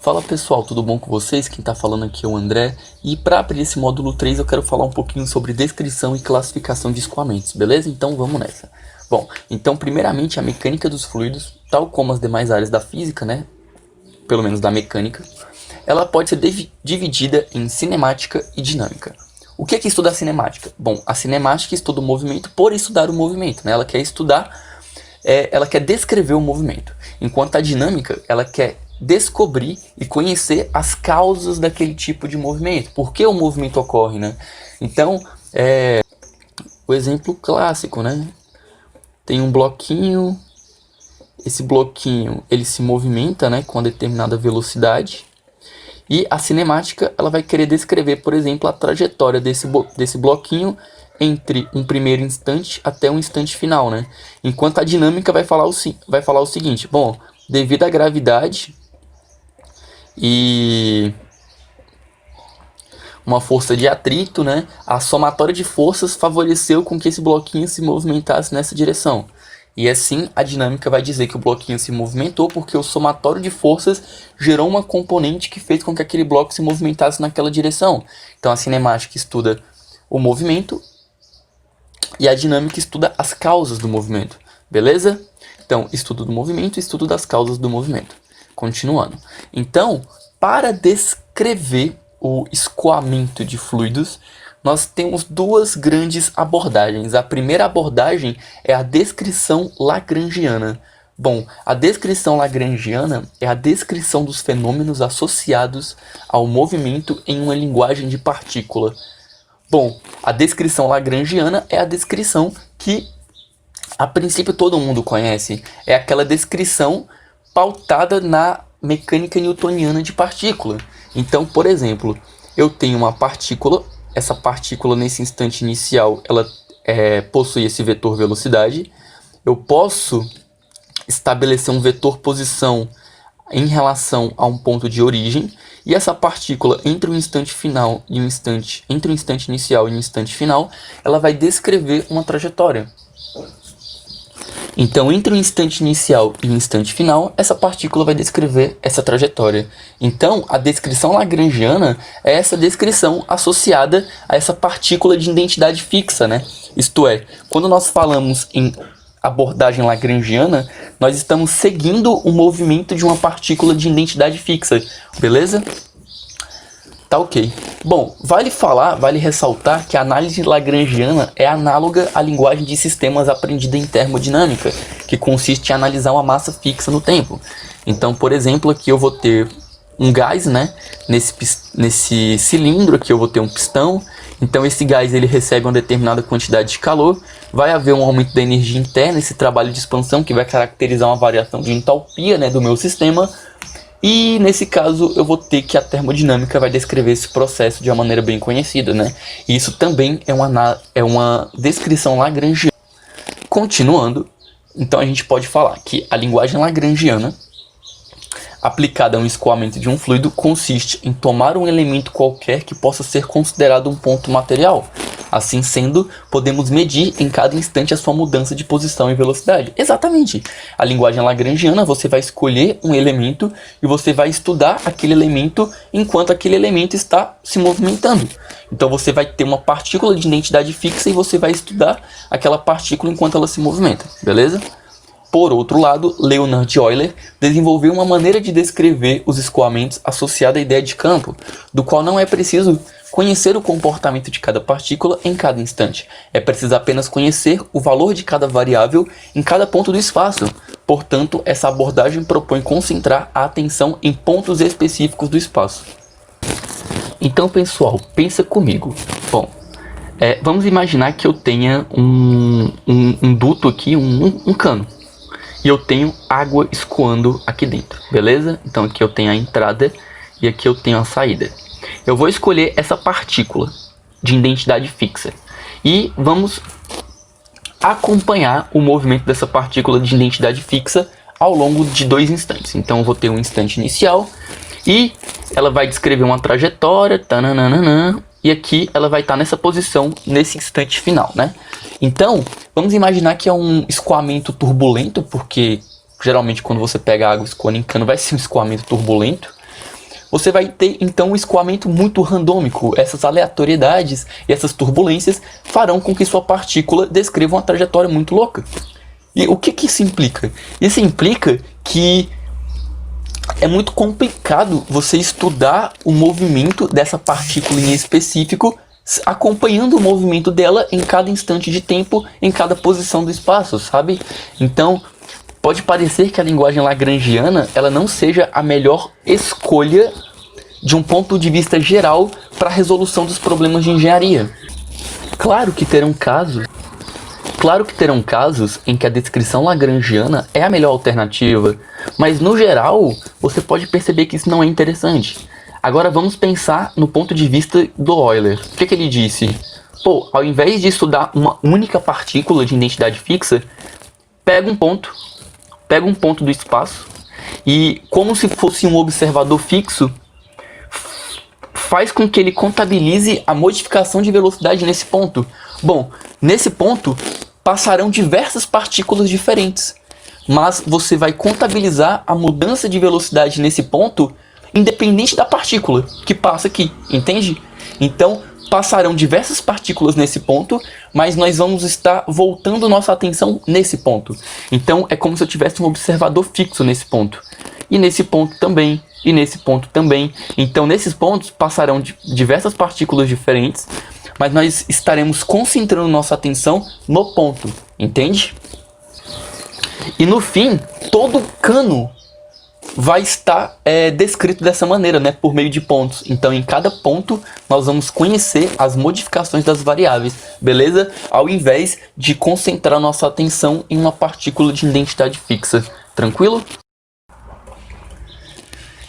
Fala pessoal, tudo bom com vocês? Quem tá falando aqui é o André. E para abrir esse módulo 3 eu quero falar um pouquinho sobre descrição e classificação de escoamentos, beleza? Então vamos nessa. Bom, então primeiramente a mecânica dos fluidos, tal como as demais áreas da física, né? Pelo menos da mecânica, ela pode ser dividida em cinemática e dinâmica. O que é que estuda a cinemática? Bom, a cinemática estuda o movimento por estudar o movimento, né? Ela quer ela quer descrever o movimento. Enquanto a dinâmica, ela quer descobrir e conhecer as causas daquele tipo de movimento. Por que o movimento ocorre, né? Então, o exemplo clássico, né? Tem um bloquinho, esse bloquinho ele se movimenta, né, com uma determinada velocidade. E a cinemática ela vai querer descrever, por exemplo, a trajetória desse bloquinho entre um primeiro instante até um instante final, né? Enquanto a dinâmica vai falar o seguinte: bom, devido à gravidade e uma força de atrito, né, a somatória de forças favoreceu com que esse bloquinho se movimentasse nessa direção. E assim a dinâmica vai dizer que o bloquinho se movimentou porque o somatório de forças gerou uma componente que fez com que aquele bloco se movimentasse naquela direção. Então a cinemática estuda o movimento e a dinâmica estuda as causas do movimento, beleza? Então, estudo do movimento e estudo das causas do movimento. Continuando. Então, para descrever o escoamento de fluidos, nós temos duas grandes abordagens. A primeira abordagem é a descrição lagrangiana. Bom, a descrição lagrangiana é a descrição dos fenômenos associados ao movimento em uma linguagem de partícula. Bom, a descrição lagrangiana é a descrição que, a princípio, todo mundo conhece. É aquela descrição pautada na mecânica newtoniana de partícula. Então, por exemplo, eu tenho uma partícula. Essa partícula, nesse instante inicial, ela possui esse vetor velocidade. Eu posso estabelecer um vetor posição em relação a um ponto de origem, e essa partícula entre um instante final e entre um instante inicial e um instante final, ela vai descrever uma trajetória. Então, entre o instante inicial e o instante final, essa partícula vai descrever essa trajetória. Então, a descrição lagrangiana é essa descrição associada a essa partícula de identidade fixa, né? Isto é, quando nós falamos em abordagem lagrangiana, nós estamos seguindo o movimento de uma partícula de identidade fixa, beleza? Tá ok. Bom, vale ressaltar que a análise lagrangiana é análoga à linguagem de sistemas aprendida em termodinâmica, que consiste em analisar uma massa fixa no tempo. Então, por exemplo, aqui eu vou ter um gás, né? Nesse cilindro aqui eu vou ter um pistão. Então esse gás ele recebe uma determinada quantidade de calor. Vai haver um aumento da energia interna, esse trabalho de expansão que vai caracterizar uma variação de entalpia, né, do meu sistema. E nesse caso eu vou ter que a termodinâmica vai descrever esse processo de uma maneira bem conhecida, né? E isso também é uma descrição lagrangiana. Continuando, então a gente pode falar que a linguagem lagrangiana aplicada a um escoamento de um fluido consiste em tomar um elemento qualquer que possa ser considerado um ponto material. Assim sendo, podemos medir em cada instante a sua mudança de posição e velocidade. Exatamente. A linguagem lagrangiana, você vai escolher um elemento e você vai estudar aquele elemento enquanto aquele elemento está se movimentando. Então você vai ter uma partícula de identidade fixa e você vai estudar aquela partícula enquanto ela se movimenta, beleza? Por outro lado, Leonhard Euler desenvolveu uma maneira de descrever os escoamentos associada à ideia de campo, do qual não é preciso conhecer o comportamento de cada partícula em cada instante. É preciso apenas conhecer o valor de cada variável em cada ponto do espaço. Portanto, essa abordagem propõe concentrar a atenção em pontos específicos do espaço. Então, pessoal, pensa comigo. Bom, vamos imaginar que eu tenha um duto aqui, um cano. E eu tenho água escoando aqui dentro, beleza? Então aqui eu tenho a entrada e aqui eu tenho a saída. Eu vou escolher essa partícula de identidade fixa e vamos acompanhar o movimento dessa partícula de identidade fixa ao longo de 2 instantes. Então eu vou ter um instante inicial e ela vai descrever uma trajetória, tananana, e aqui ela vai estar nessa posição nesse instante final, né? Então, vamos imaginar que é um escoamento turbulento, porque geralmente quando você pega água escoando em cano vai ser um escoamento turbulento. você vai ter então um escoamento muito randômico. Essas aleatoriedades e essas turbulências farão com que sua partícula descreva uma trajetória muito louca. E o que isso implica? Isso implica que é muito complicado você estudar o movimento dessa partícula em específico, acompanhando o movimento dela em cada instante de tempo, em cada posição do espaço, sabe? Então, pode parecer que a linguagem lagrangiana ela não seja a melhor escolha de um ponto de vista geral para a resolução dos problemas de engenharia. Claro que terão casos em que a descrição lagrangiana é a melhor alternativa, mas no geral você pode perceber que isso não é interessante. Agora vamos pensar no ponto de vista do Euler. O que ele disse? Pô, ao invés de estudar uma única partícula de identidade fixa, pega um ponto do espaço e, como se fosse um observador fixo, faz com que ele contabilize a modificação de velocidade nesse ponto. Bom, nesse ponto passarão diversas partículas diferentes, mas você vai contabilizar a mudança de velocidade nesse ponto independente da partícula que passa aqui, entende? Então, passarão diversas partículas nesse ponto, mas nós vamos estar voltando nossa atenção nesse ponto. Então, é como se eu tivesse um observador fixo nesse ponto. E nesse ponto também, e nesse ponto também. Então, nesses pontos passarão diversas partículas diferentes, mas nós estaremos concentrando nossa atenção no ponto, entende? E no fim, todo cano vai estar descrito dessa maneira, né, por meio de pontos. Então, em cada ponto, nós vamos conhecer as modificações das variáveis, beleza? Ao invés de concentrar nossa atenção em uma partícula de identidade fixa. Tranquilo?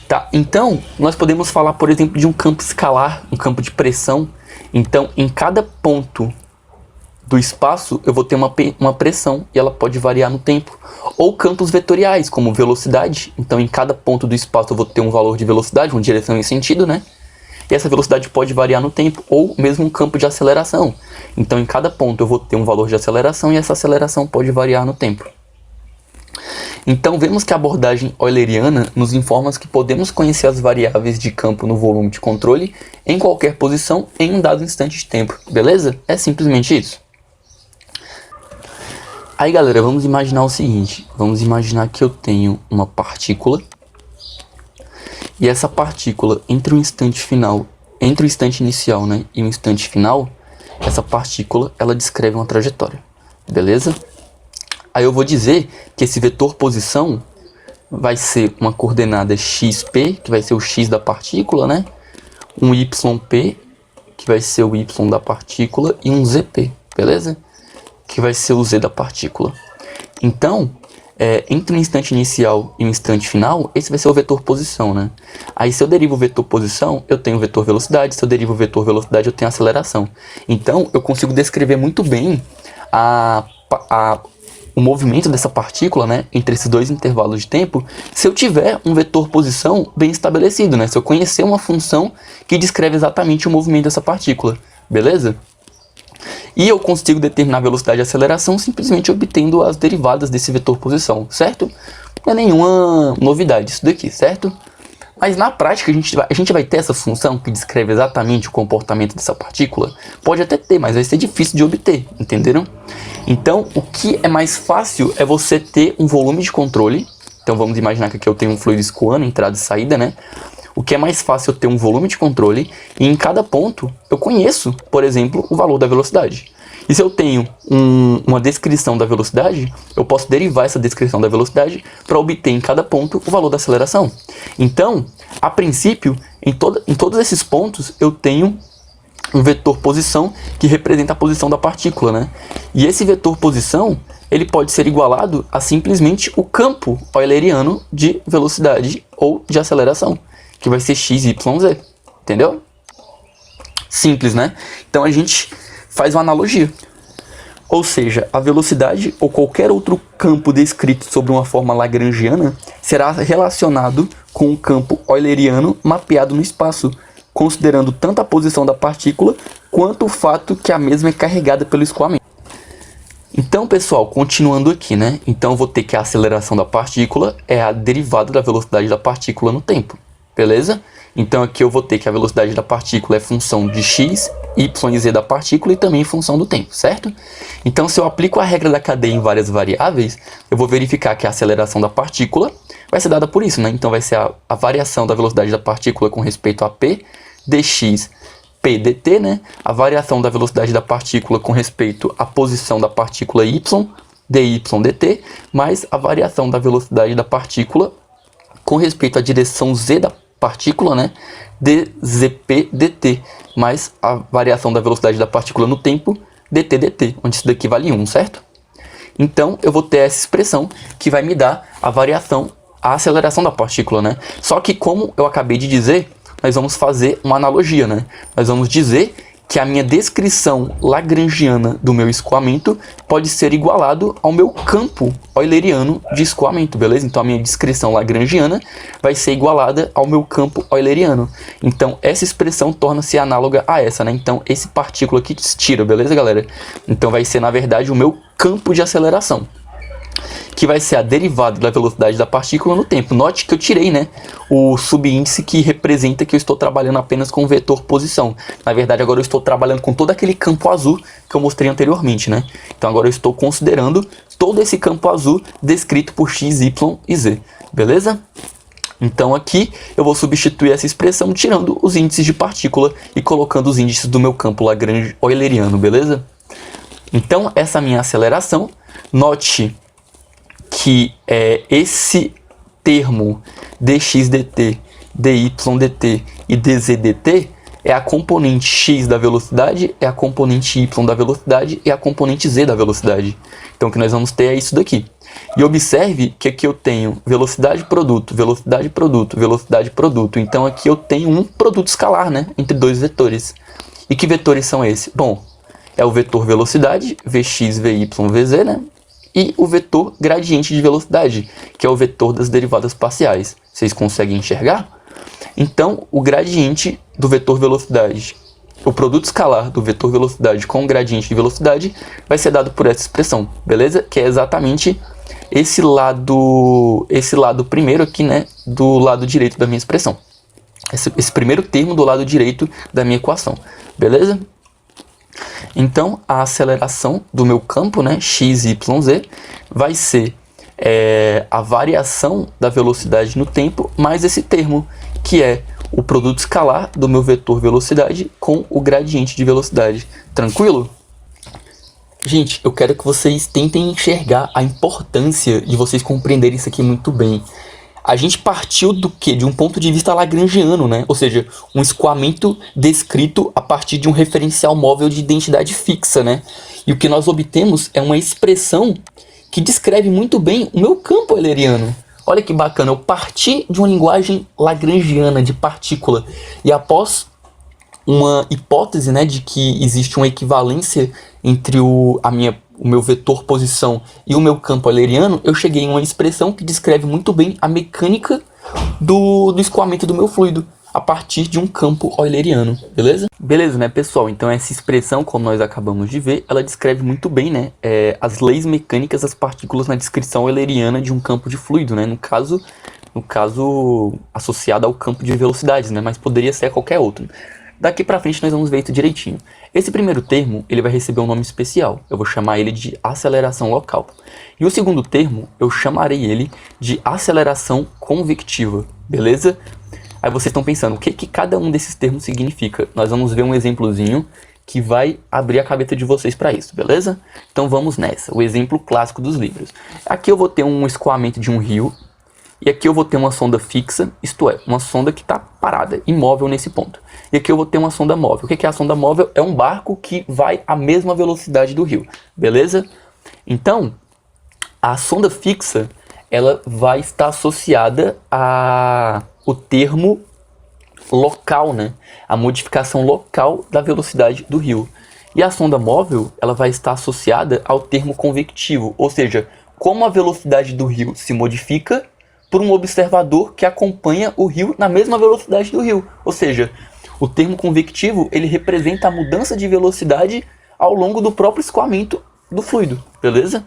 Tá, então, nós podemos falar, por exemplo, de um campo escalar, um campo de pressão. Então, em cada ponto do espaço, eu vou ter uma pressão e ela pode variar no tempo. Ou campos vetoriais, como velocidade. Então, em cada ponto do espaço, eu vou ter um valor de velocidade, uma direção e sentido, né? E essa velocidade pode variar no tempo. Ou mesmo um campo de aceleração. Então, em cada ponto, eu vou ter um valor de aceleração e essa aceleração pode variar no tempo. Então, vemos que a abordagem euleriana nos informa que podemos conhecer as variáveis de campo no volume de controle em qualquer posição em um dado instante de tempo, beleza? É simplesmente isso. Aí, galera, vamos imaginar o seguinte. Vamos imaginar que eu tenho uma partícula e essa partícula, entre o instante inicial, né, e o instante final, essa partícula, ela descreve uma trajetória, beleza? Aí eu vou dizer que esse vetor posição vai ser uma coordenada xp, que vai ser o x da partícula, né? Um yp, que vai ser o y da partícula, e um zp, beleza? Que vai ser o z da partícula. Então, entre o instante inicial e o instante final, esse vai ser o vetor posição, né? Aí se eu derivo o vetor posição, eu tenho o vetor velocidade. Se eu derivo o vetor velocidade, eu tenho aceleração. Então, eu consigo descrever muito bem o movimento dessa partícula, né, entre esses dois intervalos de tempo, se eu tiver um vetor posição bem estabelecido, né, se eu conhecer uma função que descreve exatamente o movimento dessa partícula, beleza? E eu consigo determinar a velocidade e aceleração simplesmente obtendo as derivadas desse vetor posição, certo? Não é nenhuma novidade isso daqui, certo? Mas na prática a gente vai ter essa função que descreve exatamente o comportamento dessa partícula? Pode até ter, mas vai ser difícil de obter, entenderam? Então, o que é mais fácil é você ter um volume de controle. Então, vamos imaginar que aqui eu tenho um fluido escoando, entrada e saída, né? O que é mais fácil é eu ter um volume de controle e em cada ponto eu conheço, por exemplo, o valor da velocidade. E se eu tenho uma descrição da velocidade, eu posso derivar essa descrição da velocidade para obter em cada ponto o valor da aceleração. Então, a princípio, em todos esses pontos, eu tenho um vetor posição que representa a posição da partícula, né? E esse vetor posição, ele pode ser igualado a simplesmente o campo euleriano de velocidade ou de aceleração, que vai ser x, y, z, entendeu? Simples, né? Então a gente faz uma analogia. Ou seja, a velocidade ou qualquer outro campo descrito sobre uma forma lagrangiana será relacionado com o campo euleriano mapeado no espaço, considerando tanto a posição da partícula quanto o fato que a mesma é carregada pelo escoamento. Então, pessoal, continuando aqui, né? Então eu vou ter que a aceleração da partícula é a derivada da velocidade da partícula no tempo, beleza? Então aqui eu vou ter que a velocidade da partícula é função de x, y e z da partícula e também função do tempo, certo? Então se eu aplico a regra da cadeia em várias variáveis, eu vou verificar que a aceleração da partícula vai ser dada por isso, né? Então vai ser a variação da velocidade da partícula com respeito a p, dx, p dt, né? A variação da velocidade da partícula com respeito à posição da partícula y, dy dt, mais a variação da velocidade da partícula com respeito à direção z da partícula, né? dzp dt, mais a variação da velocidade da partícula no tempo, dt dt, onde isso daqui vale 1, certo? Então eu vou ter essa expressão que vai me dar a variação, a aceleração da partícula, né? Só que como eu acabei de dizer, nós vamos fazer uma analogia, né? Nós vamos dizer que a minha descrição lagrangiana do meu escoamento pode ser igualado ao meu campo euleriano de escoamento, beleza? Então a minha descrição lagrangiana vai ser igualada ao meu campo euleriano. Então essa expressão torna-se análoga a essa, né? Então esse partícula aqui tira, beleza, galera? Então vai ser, na verdade, o meu campo de aceleração, que vai ser a derivada da velocidade da partícula no tempo. Note que eu tirei, né, o subíndice que representa que eu estou trabalhando apenas com o vetor posição. Na verdade, agora eu estou trabalhando com todo aquele campo azul que eu mostrei anteriormente, né? Então agora eu estou considerando todo esse campo azul descrito por x, y e z, beleza? Então aqui eu vou substituir essa expressão tirando os índices de partícula e colocando os índices do meu campo Lagrange euleriano, beleza? Então essa minha aceleração, note que esse termo dx dt, dy dt e dz dt é a componente x da velocidade, é a componente y da velocidade e a componente z da velocidade. Então o que nós vamos ter é isso daqui. E observe que aqui eu tenho velocidade produto, velocidade produto, velocidade produto. Então aqui eu tenho um produto escalar, né, entre dois vetores. E que vetores são esses? Bom, é o vetor velocidade, vx, vy, vz, né? E o vetor gradiente de velocidade, que é o vetor das derivadas parciais. Vocês conseguem enxergar? Então, o gradiente do vetor velocidade, o produto escalar do vetor velocidade com o gradiente de velocidade vai ser dado por essa expressão, beleza? Que é exatamente esse lado primeiro aqui, né, do lado direito da minha expressão. Esse primeiro termo do lado direito da minha equação, beleza? Então, a aceleração do meu campo, né, x, y, z, vai ser a variação da velocidade no tempo mais esse termo, que é o produto escalar do meu vetor velocidade com o gradiente de velocidade. Tranquilo? Gente, eu quero que vocês tentem enxergar a importância de vocês compreenderem isso aqui muito bem. A gente partiu do quê? De um ponto de vista lagrangiano, né? Ou seja, um escoamento descrito a partir de um referencial móvel de identidade fixa, né? E o que nós obtemos é uma expressão que descreve muito bem o meu campo euleriano. Olha que bacana, eu parti de uma linguagem lagrangiana de partícula e após uma hipótese, né, de que existe uma equivalência entre o meu vetor posição e o meu campo euleriano, eu cheguei em uma expressão que descreve muito bem a mecânica do escoamento do meu fluido a partir de um campo euleriano, beleza? Beleza, né, pessoal? Então essa expressão, como nós acabamos de ver, ela descreve muito bem, né, as leis mecânicas das partículas na descrição euleriana de um campo de fluido, né? No caso associado ao campo de velocidades, né? Mas poderia ser qualquer outro. Daqui pra frente nós vamos ver isso direitinho. Esse primeiro termo, ele vai receber um nome especial. Eu vou chamar ele de aceleração local. E o segundo termo, eu chamarei ele de aceleração convectiva, beleza? Aí vocês estão pensando, o que cada um desses termos significa? Nós vamos ver um exemplozinho que vai abrir a cabeça de vocês para isso, beleza? Então vamos nessa, o exemplo clássico dos livros. Aqui eu vou ter um escoamento de um rio, e aqui eu vou ter uma sonda fixa, isto é, uma sonda que está parada, imóvel nesse ponto. E aqui eu vou ter uma sonda móvel. O que é a sonda móvel? É um barco que vai à mesma velocidade do rio, beleza? Então, a sonda fixa, ela vai estar associada ao termo local, né? A modificação local da velocidade do rio. E a sonda móvel, ela vai estar associada ao termo convectivo, ou seja, como a velocidade do rio se modifica por um observador que acompanha o rio na mesma velocidade do rio. Ou seja, o termo convectivo, ele representa a mudança de velocidade ao longo do próprio escoamento do fluido, beleza?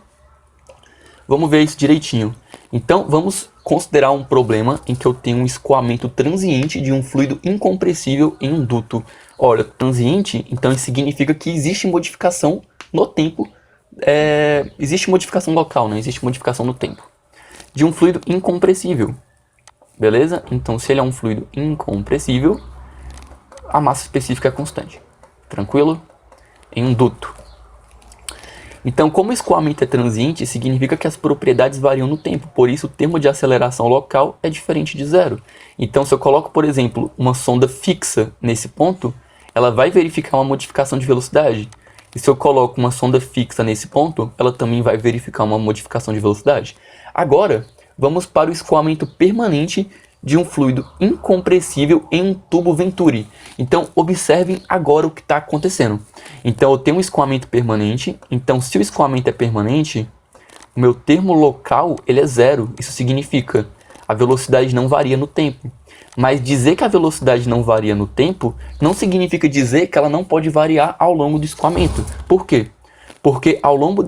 Vamos ver isso direitinho. Então, vamos considerar um problema em que eu tenho um escoamento transiente de um fluido incompressível em um duto. Olha, transiente, então isso significa que existe modificação no tempo, existe modificação local, né? Existe modificação no tempo. De um fluido incompressível, beleza? Então, se ele é um fluido incompressível, a massa específica é constante. Tranquilo? Em um duto. Então, como o escoamento é transiente, significa que as propriedades variam no tempo, por isso o termo de aceleração local é diferente de zero. Então, se eu coloco, por exemplo, uma sonda fixa nesse ponto, ela vai verificar uma modificação de velocidade. E se eu coloco uma sonda fixa nesse ponto, ela também vai verificar uma modificação de velocidade. Agora, vamos para o escoamento permanente de um fluido incompressível em um tubo Venturi. Então, observem agora o que está acontecendo. Então, eu tenho um escoamento permanente. Então, se o escoamento é permanente, o meu termo local ele é zero. Isso significa a velocidade não varia no tempo. Mas dizer que a velocidade não varia no tempo não significa dizer que ela não pode variar ao longo do escoamento. Por quê? Porque ao longo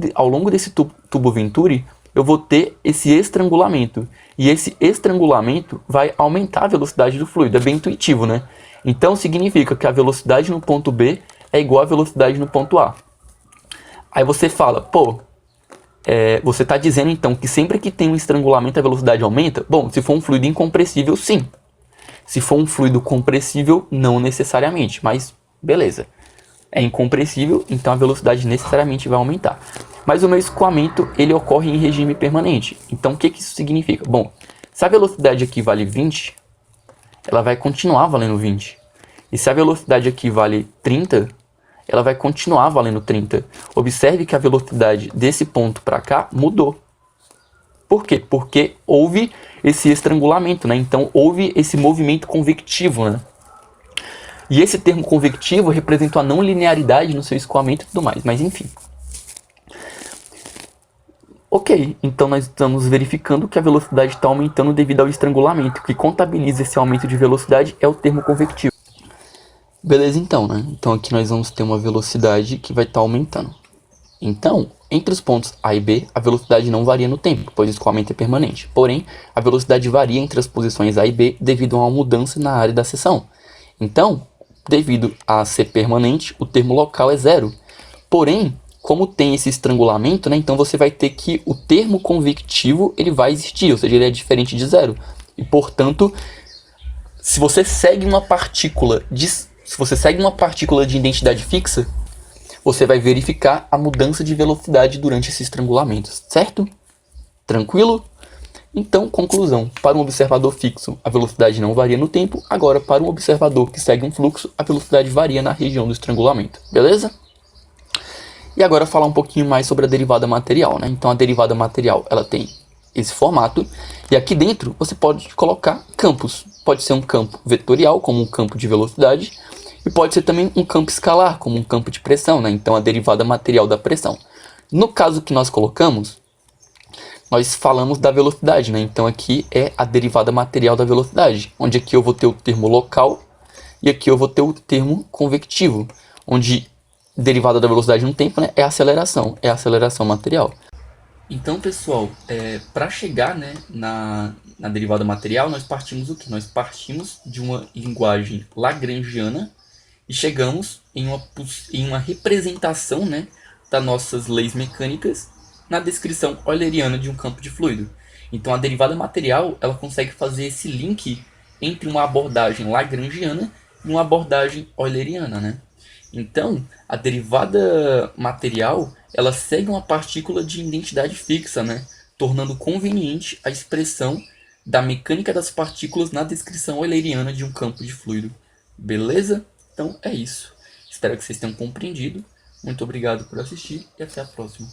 desse tubo Venturi, eu vou ter esse estrangulamento. E esse estrangulamento vai aumentar a velocidade do fluido. É bem intuitivo, né? Então significa que a velocidade no ponto B é igual à velocidade no ponto A. Aí você fala, pô, você está dizendo então que sempre que tem um estrangulamento a velocidade aumenta? Bom, se for um fluido incompressível, sim. Se for um fluido compressível, não necessariamente, mas beleza. É incompressível, então a velocidade necessariamente vai aumentar. Mas o meu escoamento, ele ocorre em regime permanente. Então o que isso significa? Bom, se a velocidade aqui vale 20, ela vai continuar valendo 20. E se a velocidade aqui vale 30, ela vai continuar valendo 30. Observe que a velocidade desse ponto para cá mudou. Por quê? Porque houve esse estrangulamento, né? Então houve esse movimento convectivo, né? E esse termo convectivo representa a não linearidade no seu escoamento e tudo mais, mas enfim. Ok, então nós estamos verificando que a velocidade está aumentando devido ao estrangulamento. O que contabiliza esse aumento de velocidade é o termo convectivo. Beleza, então, né? Então aqui nós vamos ter uma velocidade que vai estar aumentando. Então, entre os pontos A e B, a velocidade não varia no tempo, pois o escoamento é permanente. Porém, a velocidade varia entre as posições A e B devido a uma mudança na área da seção. Então, devido a ser permanente, o termo local é zero. Porém, como tem esse estrangulamento, né, então você vai ter que o termo convectivo ele vai existir, ou seja, ele é diferente de zero. E, portanto, se você segue uma partícula de identidade fixa, você vai verificar a mudança de velocidade durante esse estrangulamento, certo? Tranquilo? Então, conclusão. Para um observador fixo, a velocidade não varia no tempo. Agora, para um observador que segue um fluxo, a velocidade varia na região do estrangulamento. Beleza? E agora falar um pouquinho mais sobre a derivada material, né? Então, a derivada material, ela tem esse formato. E aqui dentro, você pode colocar campos. Pode ser um campo vetorial, como um campo de velocidade. E pode ser também um campo escalar, como um campo de pressão, né? Então, a derivada material da pressão. No caso que nós colocamos, nós falamos da velocidade, né? Então, aqui é a derivada material da velocidade, onde aqui eu vou ter o termo local e aqui eu vou ter o termo convectivo, onde derivada da velocidade no tempo, né, é a aceleração material. Então, pessoal, para chegar, né, na derivada material, nós partimos do quê? Nós partimos de uma linguagem lagrangiana e chegamos em uma representação, né, das nossas leis mecânicas na descrição euleriana de um campo de fluido. Então, a derivada material ela consegue fazer esse link entre uma abordagem lagrangiana e uma abordagem euleriana, né? Então, a derivada material ela segue uma partícula de identidade fixa, né? Tornando conveniente a expressão da mecânica das partículas na descrição euleriana de um campo de fluido. Beleza? Então é isso. Espero que vocês tenham compreendido. Muito obrigado por assistir e até a próxima.